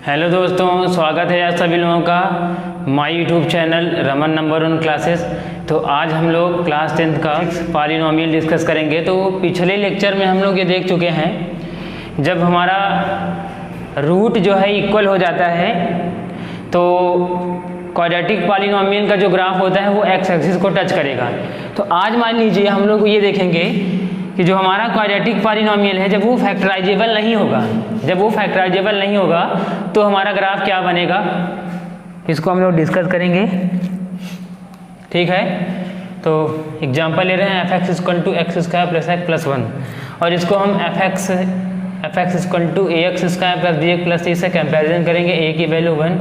Hello दोस्तों, स्वागत है आप सभी लोगों का my YouTube channel Raman number 1 classes. तो आज हम लोग क्लास 10th का पॉलिनोमियल डिस्कस करेंगे। तो पिछले लेक्चर में हम लोग ये देख चुके हैं, जब हमारा रूट जो है इक्वल हो जाता है तो क्वाड्रेटिक पॉलिनोमियल का जो ग्राफ होता है वो एक्स एक्सिस को टच करेगा। तो आज मान लीजिए हम लोग ये देखेंगे कि जो हमारा क्वाड्रेटिक पॉलिनोमियल है जब वो फैक्टराइजेबल नहीं होगा, तो हमारा ग्राफ क्या बनेगा, इसको हम लोग डिस्कस करेंगे। ठीक है, तो एग्जांपल ले रहे हैं F X equal to X square plus X plus 1, और इसको हम F X equal to A X square plus B X plus C से कंपेरिजन करेंगे। ए की वैल्यू 1,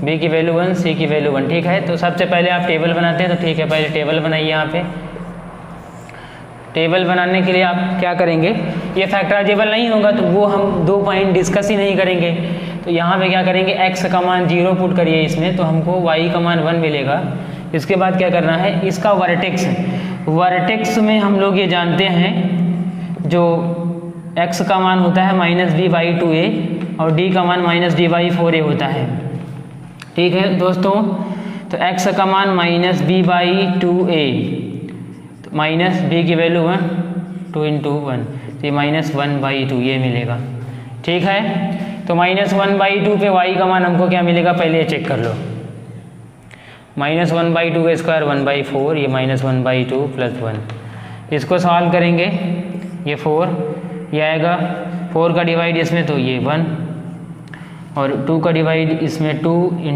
बी की वैल्यू 1, सी की वैल्यू 1। ठीक है, तो सबसे पहले आप टेबल बनाते हैं। तो ठीक है, पहले टेबल बनाइए। यहाँ पे टेबल बनाने के लिए आप क्या करेंगे, ये फैक्टराइजेबल नहीं होगा तो वो हम 2 पॉइंट डिस्कस ही नहीं करेंगे। तो यहाँ पे क्या करेंगे, x का मान 0 पुट करिए इसमें, तो हमको y का मान 1 मिलेगा। इसके बाद क्या करना है, इसका वर्टेक्स में हम लोग ये जानते हैं जो x का मान होता है -b/2a और d का मान -d/4a होता है। ठीक है दोस्तों, तो x का मान -b/2a, माइनस बी की वैल्यू 1, 2 × 1, तो ये -1/2 ये मिलेगा। ठीक है, तो -1/2 पे y का मान हमको क्या मिलेगा, पहले ये चेक कर लो। -1/2 का स्क्वायर 1/4, ये -1/2 प्लस 1। इसको सॉल्व करेंगे, ये 4 ये आएगा, 4 का डिवाइड इसमें तो ये 1, और 2 का डिवाइड इसमें 2 ×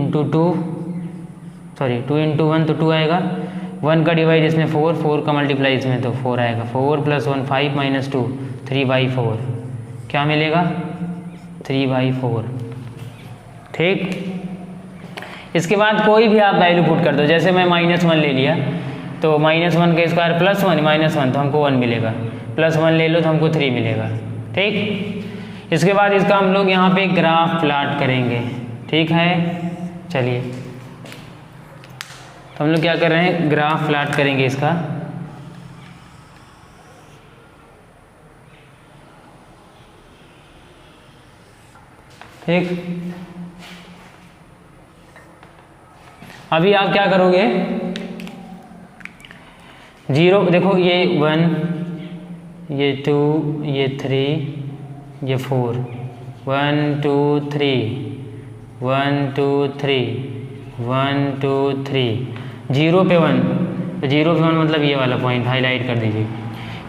1 तो 2 आएगा। 1 का डिवाइड इसमें 4 का मल्टीप्लाई इसमें तो 4 आएगा। 4 + 1 5 - 2 3/4, क्या मिलेगा 3/4। ठीक, इसके बाद कोई भी आप वैल्यू पुट कर दो, जैसे मैं -1 ले लिया तो -1 का स्क्वायर प्लस 1 -1 तो हमको 1 मिलेगा, +1 ले लो तो हमको 3 मिलेगा। ठीक, इसके बाद इसका हम लोग यहाँ पे ग्राफ प्लॉट करेंगे। ठीक है, चलिए तो हम लोग क्या कर रहे हैं, ग्राफ प्लॉट करेंगे इसका। ठीक, अभी आप क्या करोगे, 0 देखो, ये 1, ये 2, ये 3, ये 4, 1 2 3, 1 2 3, 1 2 3, 0 पे 1, तो 0 पे 1 मतलब ये वाला पॉइंट हाईलाइट कर दीजिए।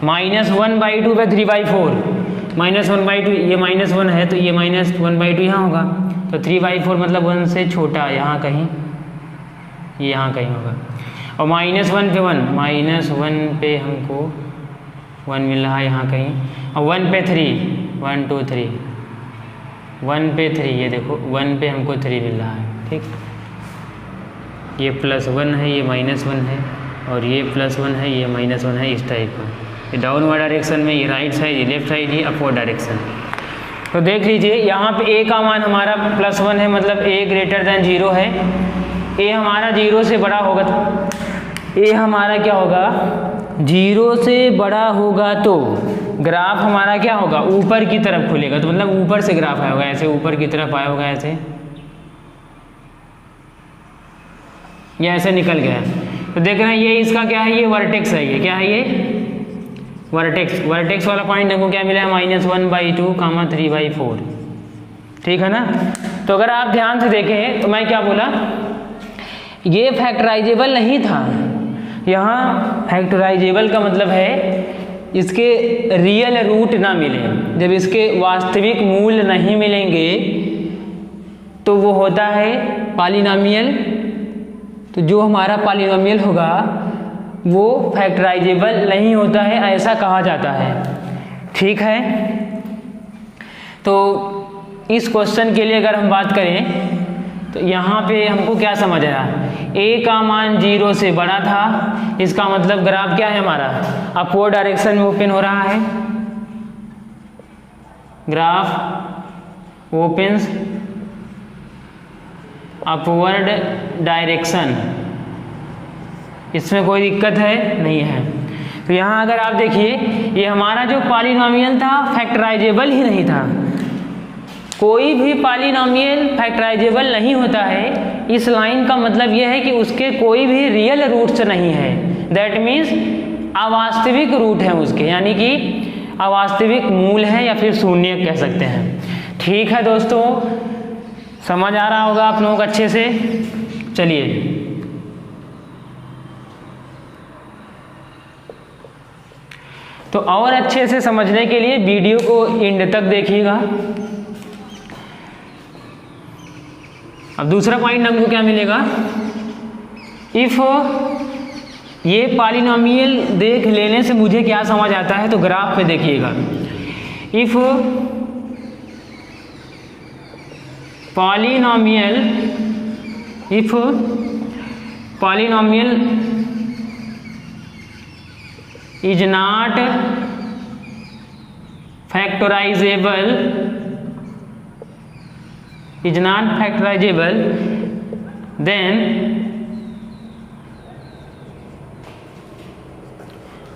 -1/2 पे 3/4, -1/2 ये -1 है तो ये -1/2 यहाँ होगा, तो 3/4 मतलब 1 से छोटा यहाँ कहीं, ये यहाँ कहीं होगा। और -1 पे 1, -1 पे हमको 1 मिल रहा है यहाँ कहीं, और 1 पे 3, 1 2 3, 1 पे 3, ये देखो 1 पे हमको 3 मिल रहा है। ठीक, ये +1 है, ये -1 है, और ये +1 है, ये -1 है, इस टाइप का। ये डाउनवर्ड डायरेक्शन में, ये राइट साइड, ये लेफ्ट साइड, ये अपवर्ड डायरेक्शन। तो देख लीजिए यहाँ पे a का मान हमारा +1 है, मतलब a > 0 है। a हमारा 0 से बड़ा होगा तो a हमारा क्या होगा, 0 से बड़ा होगा तो ग्राफ हमारा क्या होगा, ऊपर की तरफ खुलेगा। तो मतलब ऊपर से ग्राफ आया होगा, ऐसे ऊपर की तरफ आया होगा, ऐसे ये ऐसे निकल गया। तो देख रहे हैं ये इसका क्या है, ये वर्टेक्स है। ये क्या है, ये वर्टेक्स वाला पॉइंट हमको क्या मिला है, -1/2, 3/4। ठीक है ना। तो अगर आप ध्यान से देखें तो मैं क्या बोला, ये फैक्टराइजेबल नहीं था। यहाँ फैक्टराइजेबल का मतलब है इसके रियल रूट ना मिले। जब इसके वास्तविक मूल नहीं मिलेंगे तो वो होता है पॉलिनोमियल। तो जो हमारा पॉलिनोमियल होगा वो फैक्टराइजेबल नहीं होता है, ऐसा कहा जाता है। ठीक है, तो इस क्वेश्चन के लिए अगर हम बात करें तो यहाँ पे हमको क्या समझ आया, a का मान 0 से बड़ा था, इसका मतलब ग्राफ क्या है हमारा, अपवर्ड डायरेक्शन में ओपन हो रहा है। ग्राफ ओपन्स अपवर्ड डायरेक्शन, इसमें कोई दिक्कत है नहीं है। तो यहाँ अगर आप देखिए, ये हमारा जो पॉलिनोमियल था फैक्टराइजेबल ही नहीं था। कोई भी पॉलिनॉमियल फैक्टराइजेबल नहीं होता है, इस लाइन का मतलब यह है कि उसके कोई भी रियल रूट्स नहीं है। दैट मीन्स अवास्तविक रूट है उसके, यानी कि अवास्तविक मूल है या फिर शून्य कह सकते हैं। ठीक है दोस्तों, समझ आ रहा होगा आप लोगों को अच्छे से। चलिए तो और अच्छे से समझने के लिए वीडियो को एंड तक देखिएगा। अब दूसरा पॉइंट हमको क्या मिलेगा, इफ ये पॉलिनॉमियल देख लेने से मुझे क्या समझ आता है, तो ग्राफ पे देखिएगा। If polynomial is not factorizable,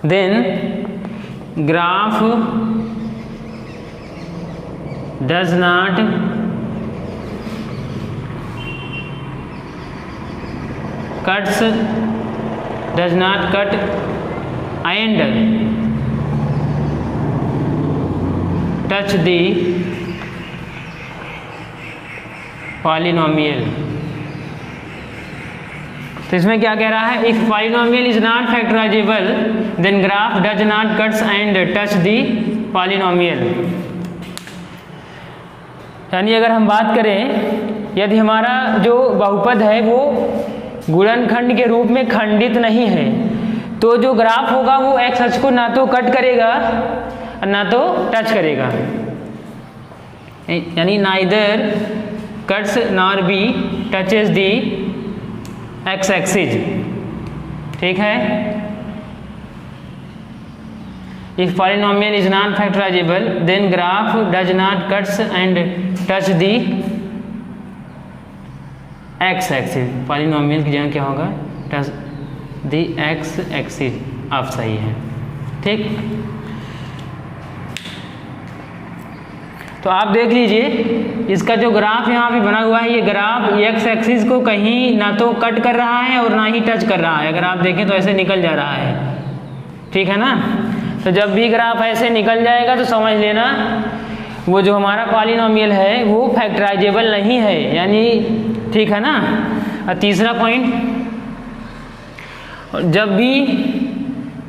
then graph does not cut and touch the polynomial। तो इसमें क्या कह रहा है, if polynomial is not factorisable then graph does not cuts and touch the polynomial. यानी अगर हम बात करें, यदि हमारा जो बहुपद है वो गुणनखंड के रूप में खंडित नहीं है, तो जो ग्राफ होगा वो एक्स अक्ष को ना तो कट करेगा और ना तो टच करेगा, यानी neither cuts nor be touches the X axis. ठीक है, if polynomial is not factorisable then graph does not cuts and touch the X axis. Polynomial की जगह क्या होगा, टच दी एक्स एक्सिस। आप सही है। ठीक, तो आप देख लीजिए इसका जो ग्राफ यहाँ पे बना हुआ है, ये ग्राफ एक्स एक्सिस को कहीं ना तो कट कर रहा है और ना ही टच कर रहा है। अगर आप देखें तो ऐसे निकल जा रहा है। ठीक है ना, तो जब भी ग्राफ ऐसे निकल जाएगा तो समझ लेना वो जो हमारा पॉलिनॉमियल है वो फैक्टराइजेबल नहीं है, यानी ठीक है ना। और तीसरा पॉइंट, जब भी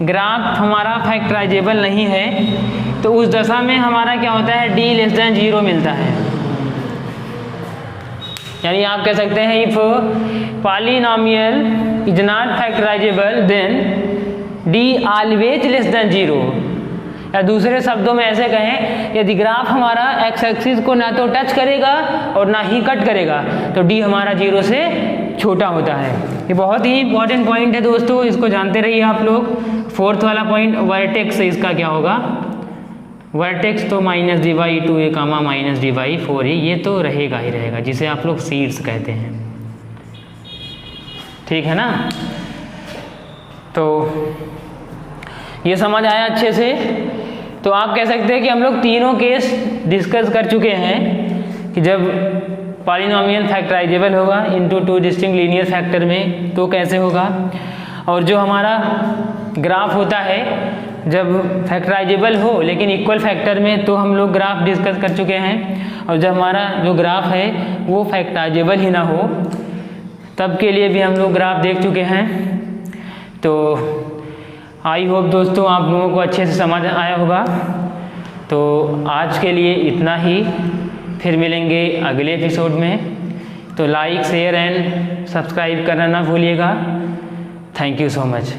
ग्राफ हमारा फैक्टराइजेबल नहीं है तो उस दशा में हमारा क्या होता है, d लेस देन 0 मिलता है। यानी आप कह सकते हैं if polynomial is not factorisable then d always less than 0। या दूसरे शब्दों में ऐसे कहें, यदि ग्राफ हमारा एक्स एक्सिस को ना तो टच करेगा और ना ही कट करेगा तो d हमारा 0 से छोटा होता है। ये बहुत ही इंपॉर्टेंट पॉइंट है दोस्तों, इसको जानते रहिए आप लोग। फोर्थ वाला पॉइंट, वर्टेक्स से इसका क्या होगा, वर्टेक्स तो minus D by 2a comma minus D by 4a, ये तो रहेगा ही रहेगा, जिसे आप लोग सीड्स कहते हैं। ठीक है ना, तो ये समझ आया अच्छे से। तो आप कह सकते हैं कि हम लोग तीनों केस डिस्कस कर चुके हैं कि जब पॉलिनॉमियल फैक्टराइजेबल होगा इनटू 2 डिस्टिंक्ट लीनियर फैक्टर में तो कैसे होगा, और जो हमारा ग्राफ होता है जब फैक्टराइजेबल हो लेकिन इक्वल फैक्टर में तो हम लोग ग्राफ डिस्कस कर चुके हैं। और जब हमारा जो ग्राफ है वो फैक्टराइजेबल ही ना हो तब के लिए भी हम लोग ग्राफ देख चुके हैं। तो आई होप दोस्तों आप लोगों को अच्छे से समझ आया होगा। तो आज के लिए इतना ही, फिर मिलेंगे अगले एपिसोड में। तो लाइक शेयर एंड सब्सक्राइब करना ना भूलिएगा। Thank you so much.